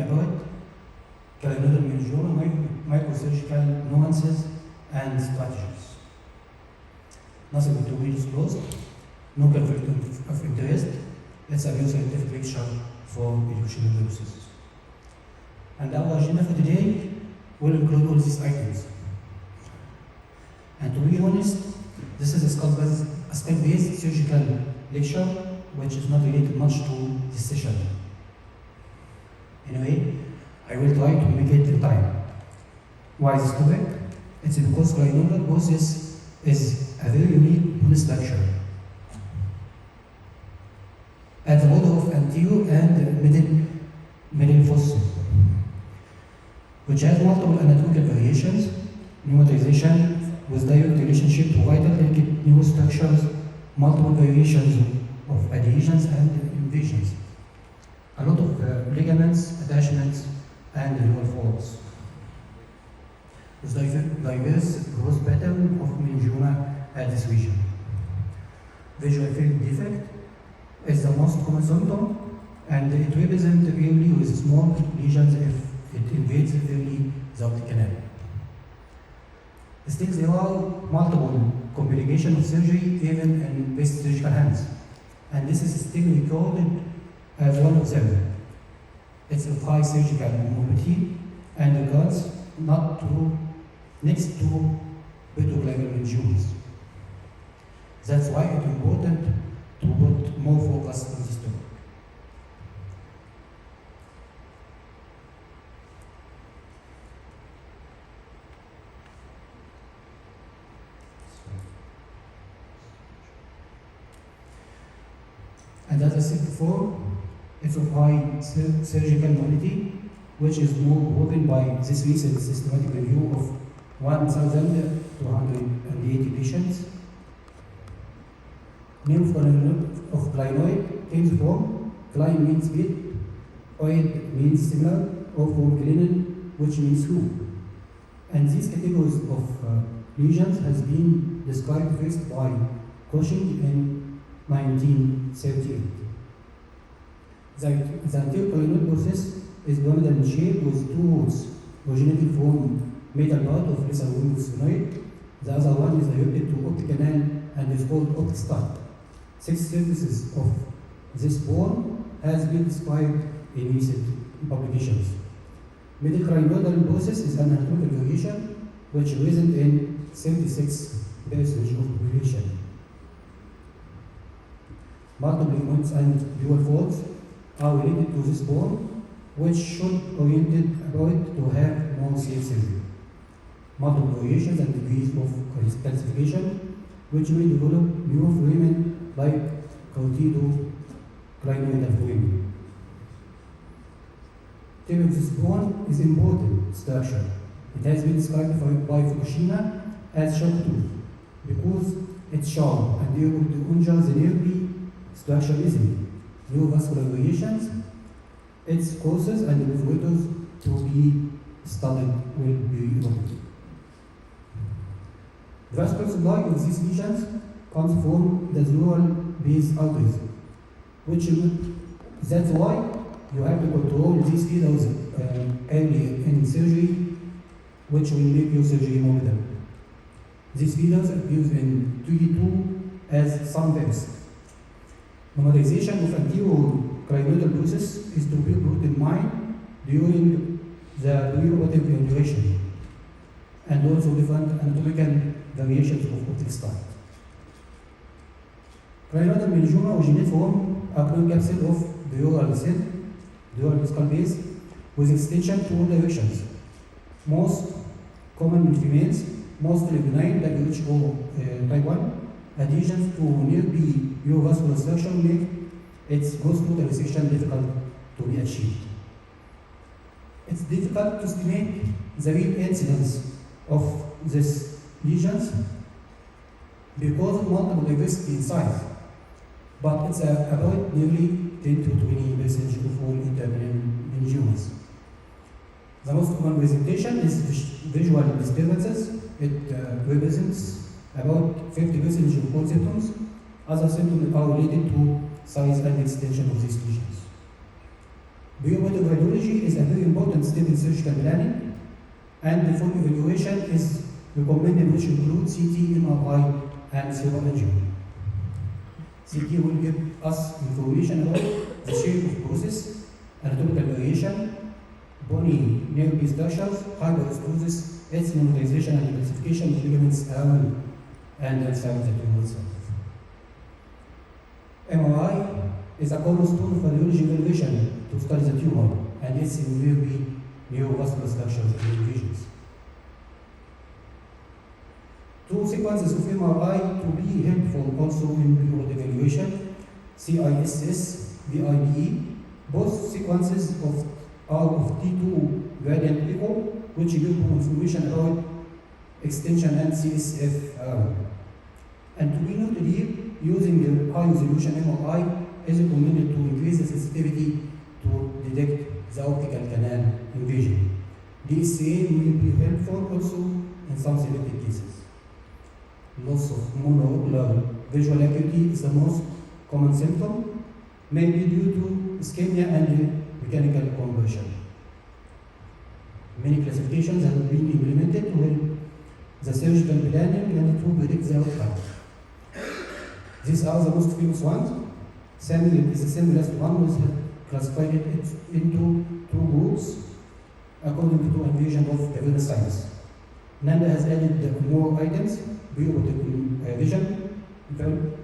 about Clinoidal Meningiomas Microsurgical Nuances and Strategies. Nothing to be disclosed, no conflict of interest. It's a new scientific lecture for educational purposes. And our agenda for today will include all these items. And to be honest, this is a skull-based surgical lecture which is not related much to this session. Anyway, I will try to make it in time. Why this topic? It's because clinoidal process is a very unique bonus lecture. At the order of anterior and middle fossa, which has multiple anatomical variations, pneumatization with direct relationship to vital delicate neurostructures, multiple variations of adhesions and invasions, a lot of ligaments, attachments, and neural folds. With diverse growth pattern of meningioma at this region. Visual field defect is the most common symptom, and it represents early with small lesions if it invades early the optic canal. Still, there are multiple complications of surgery even in best surgical hands, and this is still recorded as one of them. It's of high surgical morbidity and regards not to next to Clinoidal meningiomas. That's why it's important to put more focus on this topic. And as I said before, it's of high surgical morbidity, which is more proven by this recent systematic review of 1,280 patients. Name of clinoid comes from clin means bit, oid means similar, or from clinin, which means who. And these categories of lesions has been described first by Cushing in 1938. The anterior clinoid process is pyramidal in shape with two roots originating from middle part of lesser wing sphenoid. The other one is directed to optic canal and is called optic stud. 6 surfaces of this bone has been described in recent publications. Middle clinoidal process is an anatomical variation which present in 76% of population. Multiple points and dual folds are related to this bone, which should oriented about to have more safe surgery. Multiple variations and degrees of calcification, which may develop new foramen like cortical clinoidal foramen. Typical this bone is important structure. It has been described by Fukushima as sharp tooth because it's sharp and able to injure the nerve structure easily. Neurovascular variations, its causes and perforators to be studied will be evolved. The vascular supply of these lesions comes from the neural-based arteries, that's why you have to control these feeders early in surgery, which will make your surgery more better. These feeders appear in 2D2 as sunburst. Normalization of anterior clinoidal process is to be brought in mind during the preoperative evaluation, and also different anatomical variations of optic stud. Clinoidal meningioma originate from a clone capsule of dural cell, dural skull base, with extension to all directions. Most common in females, mostly benign WHO type 1, adhesions to near B neurovascular structure make its post-total resection difficult to be achieved. It's difficult to estimate the real incidence of these lesions because of multiple diversity in size, but it's about nearly 10 to 20% of all internal meningiomas. The most common presentation is visual disturbances. It represents about 50% of all symptoms. Other symptoms are related to size and extension of these lesions. Preoperative radiology is a very important step in surgical planning, and the full evaluation is recommended, which includes CT, MRI, and serology. CT will give us information about the shape of process, anatomical variation, bony nerve structures, hyperostosis, its mineralization and classification of ligaments around and outside the tumor itself. MRI is a cornerstone of radiology evaluation to study the tumor and its invariably neurovascular structures and lesions. Two sequences of MRI to be helpful also in preoperative evaluation: CISS, VIDE. Both sequences are of T2 gradient echo, which give information about extension and CSF. And to be noted here, using the high resolution MRI is recommended to increase the sensitivity to detect the optical canal invasion. DSA will be helpful also in some selected cases. Loss of monocular visual acuity is the most common symptom, maybe due to ischemia and mechanical conversion. Many classifications have been implemented to help the surgical planning and to predict the outcome. These are the most famous ones. Samuel is the simplest one, which has classified it into two groups according to invasion of cavernous sinus. Nanda has added more items: preoperative vision,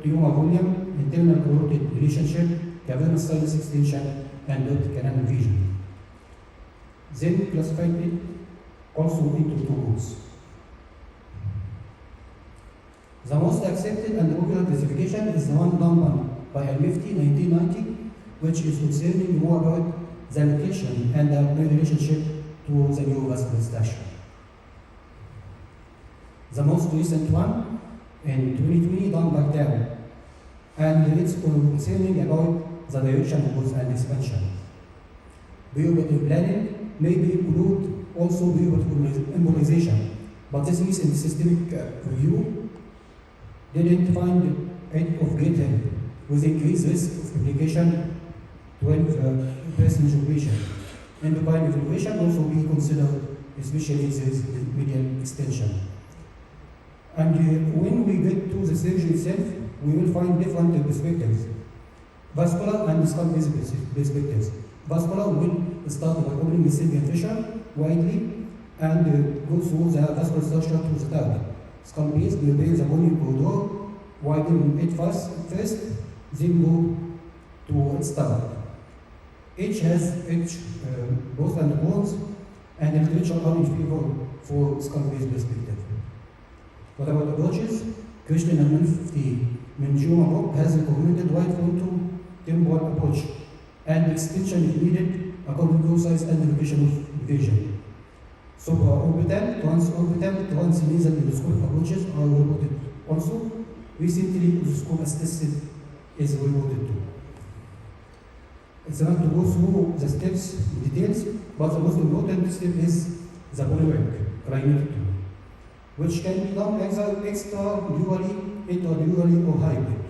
tumor volume, internal carotid relationship, cavernous sinus extension, and optic canal invasion. Then classified it also into two groups. The most accepted and popular classification is the one done by Al-Mifti 1990, which is concerning more about the location and the relationship to the neurovascular structure. The most recent one in 2020 done by Dow, and it's concerning about the direction of growth and expansion. Preoperative planning may include also preoperative embolization, but this recent systemic review didn't find it of great help, with increased risk of complication 12% patient. Endocrine evaluation also be considered, especially if there is medial extension. And when we get to the surgery itself, we will find different perspectives: vascular and skull-based perspectives. Vascular will start by opening the sylvian fissure widely and go through the vascular structure to the target. Skull-based will prepare the bony corridor, widen it first, then go to its target. Each has both and bones, and the literature are in favor for skull-based perspective. What about approaches? Christian and Mifty Meningiomas book has recommended right frontal temporal approach, and extension is needed according to size and location of invasion. Supraorbital, transorbital, transnasal endoscopic approaches are reported also. Recently, endoscope assisted is reported too. It's not to go through the steps in details, but the most important step is the polywork, clinoidal, which can be done either extradurally, intradurally, or hybrid.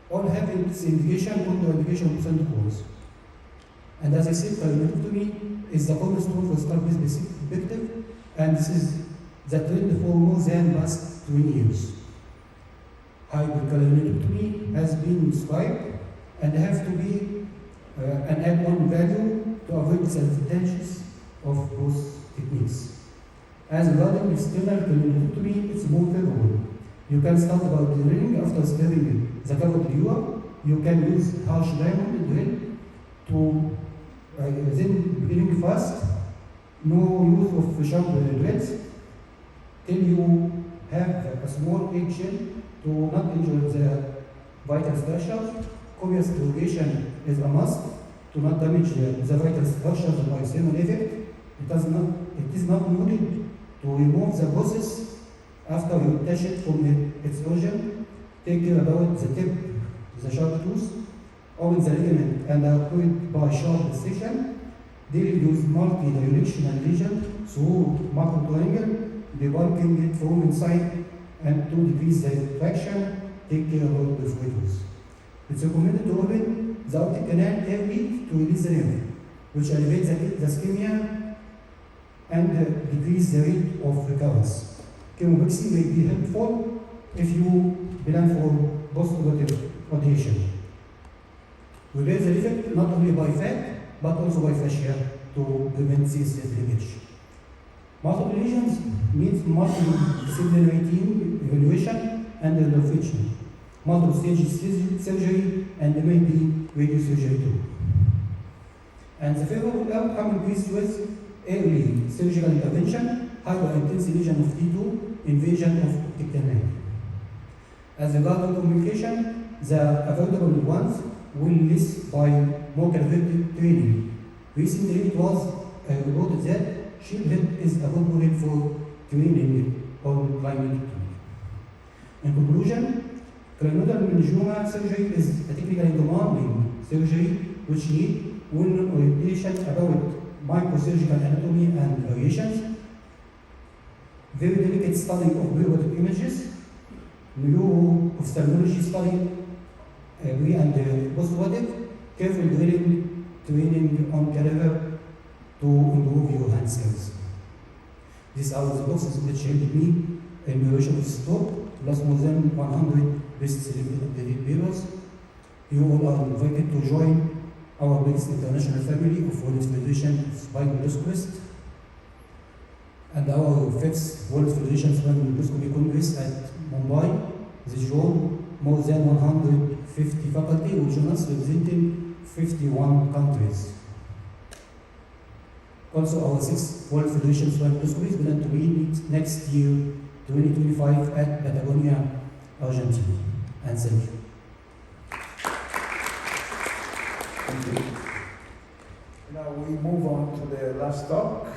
All have its indication, contraindication, percent course. And as I said, clinoidectomy is the cornerstone for skull-based perspective, and this is the trend for more than past 20 years. Hybrid clinoidectomy has been described and have to be an add-on value to avoid disadvantages of both techniques. As regarding external clinoidectomy, it's more favorable. You can start about drilling after sparing the covered viewer. You can use harsh diamond drill to then beginning fast, no use of sharp drills, till you have a small eggshell to not injure the vital structures. Copious irrigation is a must to not damage the vital structures by thermal effect. It is not needed to remove the process after you detach it from its origin. Take care about the tip, the sharp tooth, open the ligament and avoid by sharp section. They use multi-directional lesion through macro triangle, debulking it from inside, and to decrease the traction, take care about the perforators. It's recommended to open the optic canal early to release the nerve. which elevates the ischemia and decrease the rate of recurrence. Chemopexy may be helpful if you plan for post-operative radiation. We raise the defect not only by fat, but also by fascia to prevent CSF leakage. Multiple lesions means multidisciplinary team evaluation and intervention, multiple stages surgery, and there may be radiosurgery too. And the favorable outcome increases with early surgical intervention, hyper-intense lesion of T2, invasion of optic nerve. As regard to communication, the avoidable ones will less by more conservative training. Recently, it was reported that shield head is avoidable for training on clinoidectomy. In conclusion, clinoidal meningioma surgery is a technically demanding surgery which needs well-orientation about microsurgical anatomy and variations, very delicate study of periodic images, neuro-ophthalmology study, pre- and post-operative, careful drilling, training on cadaver to improve your hand skills. These are the boxes which helped me in evaluation of stroke, plus more than 100 best-selling papers. You all are invited to join our biggest international family of World Federation of Spine Endoscopists and our fifth World Federation of Spine Endoscopy Congress at Mumbai. They join more than 150 faculty who join us representing 51 countries. Also, our sixth World Federation of Spine Endoscopy is planned to meet next year, 2025, at Patagonia, Argentina. And thank you. Thank you. Now we move on to the last talk.